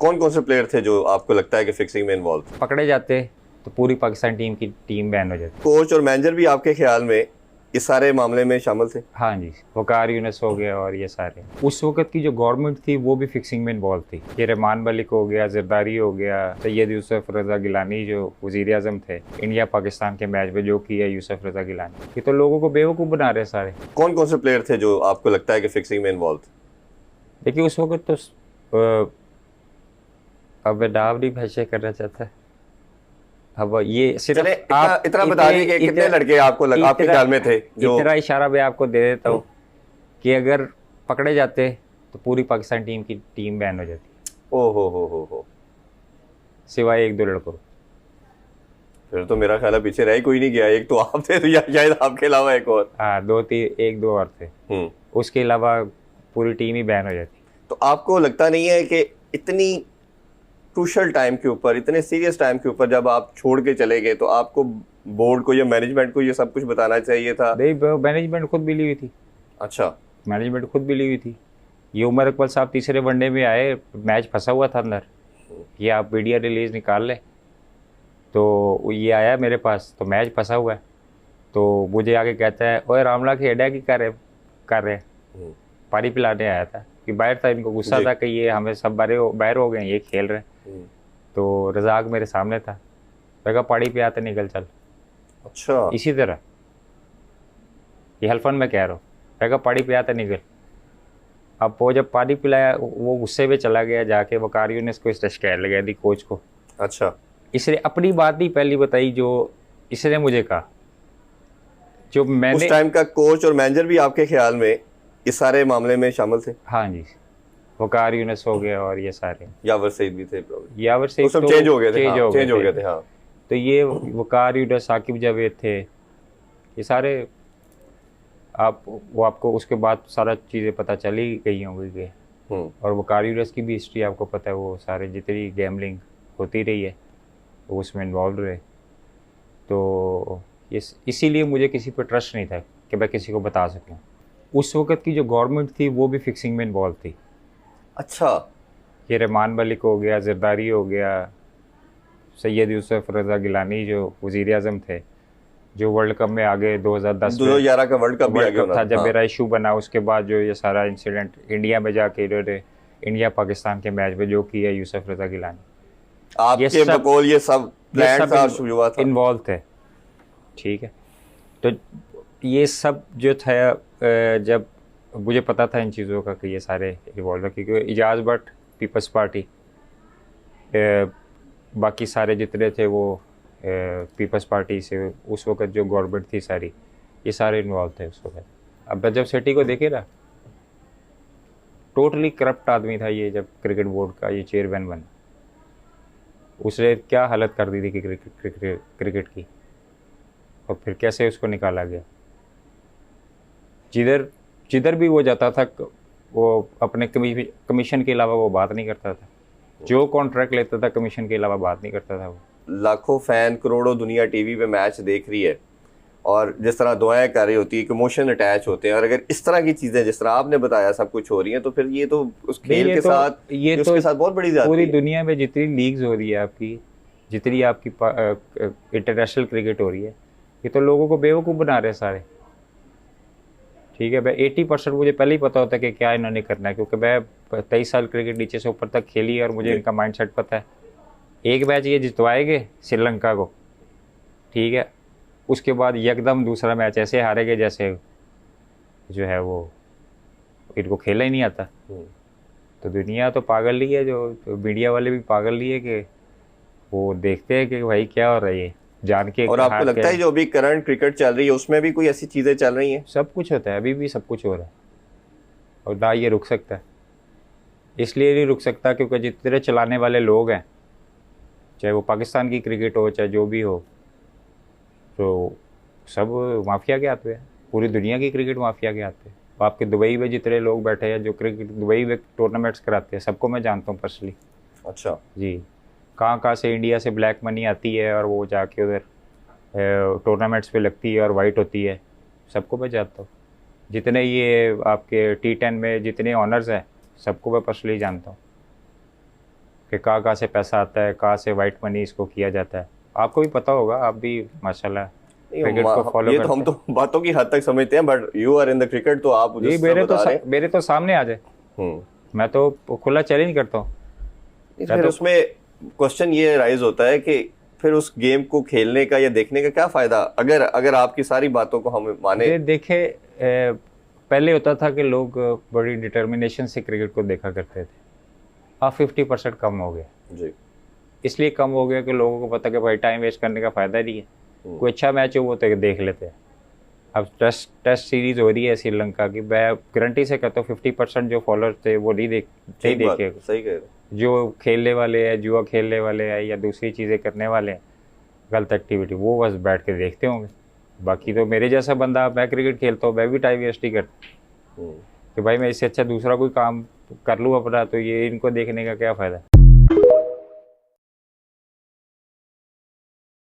कौन कौन से प्लेयर थे जो आपको लगता है कि फिक्सिंग में इन्वॉल्व थे? पकड़े जाते तो पूरी पाकिस्तान टीम की टीम बैन हो जाती। कोच और मैनेजर भी आपके ख्याल में इस सारे मामले में शामिल थे? हाँ जी, वकार यूनुस हो गया और ये सारे। उस वक्त की जो गवर्नमेंट थी वो भी फिक्सिंग में इन्वॉल्व थी। ये रहमान मलिक हो गया, जरदारी हो गया, सैयद यूसुफ रजा गिलानी जो वजीर आजम थे इंडिया पाकिस्तान के मैच में जो किया यूसुफ रजा गिलानी, ये तो लोगों को बेवकूफ़ बना रहे सारे। कौन कौन से प्लेयर थे जो आपको लगता है कि फिक्सिंग में इन्वॉल्व थे? देखिए उस वक्त तो अब डाव नहीं भाषा करना चाहता। अब ये सिर्फ चले आप इतना बता दीजिए कि कितने लड़के आपके ख्याल में थे जो इतना इशारा मैं आपको दे देता हूँ कि अगर पकड़े जाते तो पूरी पाकिस्तान टीम की टीम बैन हो जाती, ओ हो सिवाय एक दो लड़कों। फिर तो मेरा ख्याल है पीछे रह ही कोई नहीं गया। एक तो आप थे या शायद आपके अलावा एक और। हाँ, एक दो और थे, उसके अलावा पूरी टीम ही बैन हो जाती। तो आपको लगता नहीं है कि इतनी क्रूशल टाइम के ऊपर, इतने सीरियस टाइम के ऊपर जब आप छोड़ के चले गए तो आपको बोर्ड को या मैनेजमेंट को ये सब कुछ बताना चाहिए था? नहीं, मैनेजमेंट खुद मिली हुई थी। अच्छा, मैनेजमेंट खुद मिली हुई थी। ये उमर अकबर साहब तीसरे वनडे में आए, मैच फंसा हुआ था अंदर, ये आप वीडियो रिलीज निकाल लें। तो ये आया मेरे पास, तो मैच फंसा हुआ है, तो मुझे आके कहता है ओए रामला खेड़ा की कर रहे पानी पिलाने आया था कि बाहर था, इनको गुस्सा था कि ये हमें सब बाहर हो गए, ये खेल रहे। तो रजाक मेरे सामने था, मैं कहा पानी पे आते निकल चल। अच्छा, इसी तरह ये हल्फन में कह रहा हूँ, मैं कहा पानी पे आते निकल। अब वो जब पानी पिलाया वो गुस्से में चला गया, जाके वकार यूनुस को इसने शिकायत लगा दी कोच को। अच्छा, इसने अपनी बात नहीं पहली बताई जो इसने मुझे कहा, जो मैंने उस टाइम का कोच और मैनेजर भी आपके ख्याल में इस सारे मामले में शामिल थे? हाँ जी, वकार यूनुस हो गया और ये सारे, यावर सईद भी थे, यावर सईद सब चेंज हो गए थे, चेंज हो गए थे। हाँ, तो ये वकार यूनुस, साकिब जावेद थे, ये सारे आपको उसके बाद सारा चीज़ें पता चली गई होंगी कि और वकार यूनुस की भी हिस्ट्री आपको पता है, वो सारे जितनी गैमलिंग होती रही है वो उसमें इन्वॉल्व रहे। तो इसीलिए मुझे किसी पर ट्रस्ट नहीं था कि मैं किसी को बता सकूं। उस वक्त की जो गवर्नमेंट थी वो भी फिक्सिंग में इन्वॉल्व थी। अच्छा, ये रहमान मलिक हो गया, जरदारी हो गया, सैयद यूसुफ रजा गिलानी जो वजीर आजम थे, जो वर्ल्ड कप में आगे 2011 का वर्ल्ड कप था जब मेरा इशू बना, उसके बाद जो ये सारा इंसिडेंट इंडिया में जाके इन्होंने इंडिया पाकिस्तान के मैच में जो किया यूसुफ रजा गिलानी, आपके बकौल ये सब इन्वॉल्व थे। ठीक है, तो ये सब जो था, जब मुझे पता था इन चीज़ों का कि ये सारे इन्वॉल्व है, क्योंकि इजाज़ भट्ट, पीपल्स पार्टी, बाकी सारे जितने थे वो पीपल्स पार्टी से उस वक्त जो गवर्नमेंट थी सारी, ये सारे इन्वॉल्व थे उस वक्त। अब जब सिटी को देखे ना, टोटली करप्ट आदमी था ये, जब क्रिकेट बोर्ड का ये चेयरमैन बना, उसने क्या हालत कर दी थी क्रिकेट की, और फिर कैसे उसको निकाला गया। जिधर भी वो जाता था वो अपने कमीशन के अलावा वो बात नहीं करता था, जो कॉन्ट्रैक्ट लेता था कमीशन के अलावा बात नहीं करता था वो। लाखों फैन, करोड़ों दुनिया टीवी पे मैच देख रही है और जिस तरह दुआएं कर रही होती है, इमोशन अटैच होते हैं, और अगर इस तरह की चीजें जिस तरह आपने बताया सब कुछ हो रही हैं, तो फिर ये तो उस खेल के साथ, ये तो उसके साथ बहुत बड़ी ज़्यादती पूरी है। दुनिया में जितनी लीग्स हो रही है आपकी, जितनी आपकी इंटरनेशनल क्रिकेट हो रही है, ये तो लोगों को बेवकूफ़ बना रहे सारे। ठीक है, मैं 80% मुझे पहले ही पता होता है कि क्या इन्होंने करना है, क्योंकि मैं 23 साल क्रिकेट नीचे से ऊपर तक खेली है और मुझे इनका माइंडसेट पता है। एक मैच ये जितवाएंगे श्रीलंका को, ठीक है, उसके बाद एकदम दूसरा मैच ऐसे हारेंगे जैसे जो है वो इनको खेला ही नहीं आता। तो दुनिया तो पागल ही है, जो मीडिया वाले भी पागल ही है कि वो देखते हैं कि भाई क्या हो रहा है ये जान के। और आपको लगता है जो अभी करंट क्रिकेट चल रही है उसमें भी कोई ऐसी चीज़ें चल रही हैं? सब कुछ होता है, अभी भी सब कुछ हो रहा है, और ना ये रुक सकता है। इसलिए नहीं रुक सकता क्योंकि जितने चलाने वाले लोग हैं, चाहे वो पाकिस्तान की क्रिकेट हो चाहे जो भी हो, तो सब माफिया के हाथ में है, पूरी दुनिया की क्रिकेट माफिया के हाथ में। आपके दुबई में जितने लोग बैठे हैं जो क्रिकेट दुबई में टूर्नामेंट्स कराते हैं, सबको मैं जानता हूँ पर्सनली। अच्छा जी, कहाँ से इंडिया से ब्लैक मनी आती है और वो जाके उधर टूर्नामेंट्स पे लगती है और वाइट होती है, सबको मैं जानता हूँ। जितने ये आपके T10 में जितने ऑनर्स हैं सबको मैं पर्सनली जानता हूँ। कि कहाँ से पैसा आता है, कहाँ से वाइट मनी इसको किया जाता है। आपको भी पता होगा, आप भी माशाल्लाह क्रिकेट को फॉलो ये तो हम तो बातों की हद तक समझते हैं, but you are in the cricket, तो आप जी मेरे तो सामने आ जाए, मैं तो खुला चैलेंज करता हूँ। फिर तो उसमें क्वेश्चन ये राइज होता है कि फिर उस गेम को खेलने का या देखने का क्या फायदा, अगर आपकी सारी बातों को हम माने। देखे पहले होता था कि लोग बड़ी डिटर्मिनेशन से क्रिकेट को देखा करते थे, अब 50% कम हो गया जी। इसलिए कम हो गया कि लोगों को पता कि भाई टाइम वेस्ट करने का फ़ायदा नहीं है, कोई अच्छा मैच हो वो तो देख लेते हैं। अब टेस्ट सीरीज़ हो रही है श्रीलंका की, मैं गारंटी से कहता हूँ 50% जो फॉलोअर्स थे वो नहीं देखे। सही कह रहे हैं। जो खेलने वाले हैं, जुआ खेलने वाले हैं या दूसरी चीज़ें करने वाले हैं, गलत एक्टिविटी, वो बस बैठ के देखते होंगे। बाकी तो मेरे जैसा बंदा, मैं क्रिकेट खेलता हूँ, मैं भी टाइम वेस्ट ही करता कि भाई मैं इससे अच्छा दूसरा कोई काम कर लूँ अपना, तो ये इनको देखने का क्या फ़ायदा।